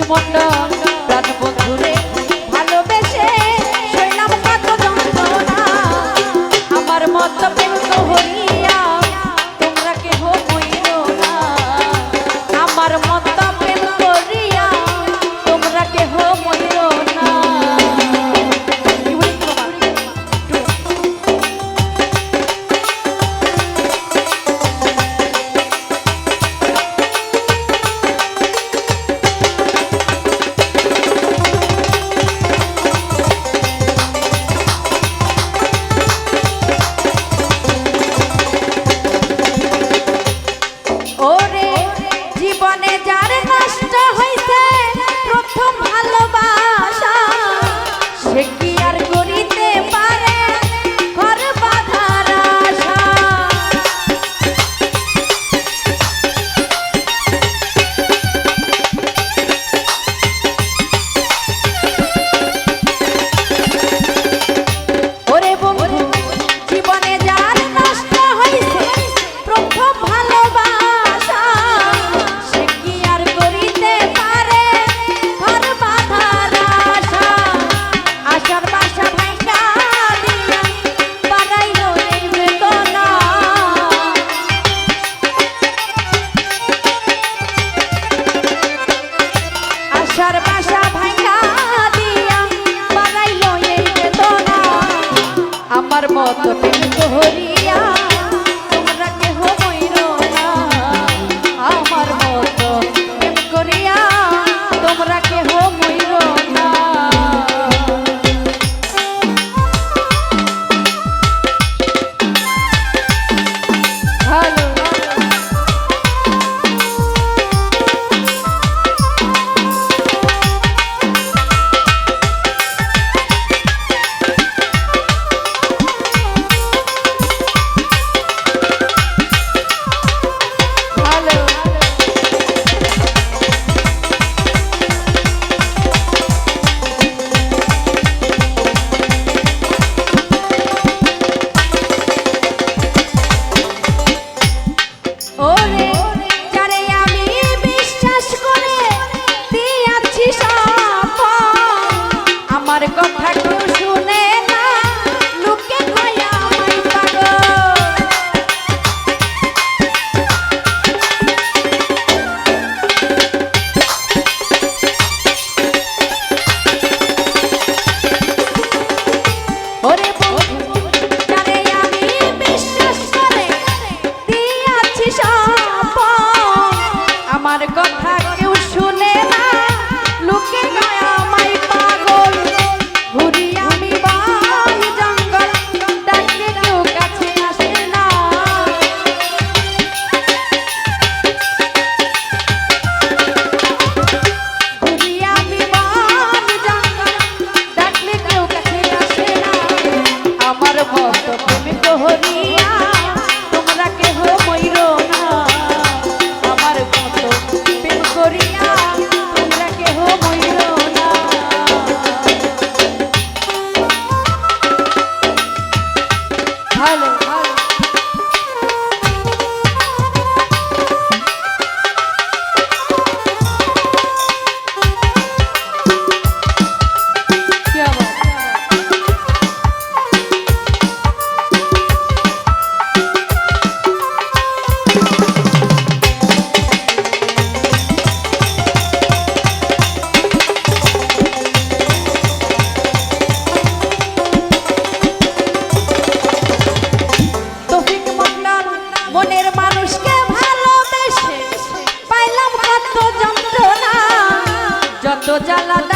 মন্ডল প্রাণ বন্ধুরে ভালোবেসে শৈলাম কত যন্ত্রণা আমার মত প্রেম হইয়া তোমরা কেহ মইরো না আমার মত প্রেম করিয়া তোমরা কেহ মইরো না আমার মত প্রেম করিয়া তোমরা কেহ মইরো না আমার মত প্রেম করিয়া তোমরা কেহ মইরো না ভালো কথা কেউ শুনে না লোকে কয় আমায় পাগল ওরে বন্ধু যারে আমি বিশ্বাস করে দিয়াছি সপন আমার কথা কেউ শুনে না লোকে কয় আমায় পাগল ঘুরি আমি বাই জঙ্গল ডাকলে কেউ কাছে আসে না ঘুরি আমি বাই জঙ্গল ডাকলে কেউ কাছে আসে না আমার মত প্রেম করিয়া তোমরা কেহ মইরো না আমার মত প্রেম করিয়া তোমরা কেহ মইরো না ভালো ভালো क्या बात মনের মানুষকে ভালোবেসে পাইলাম কত যন্ত্রণা যত জ্বালা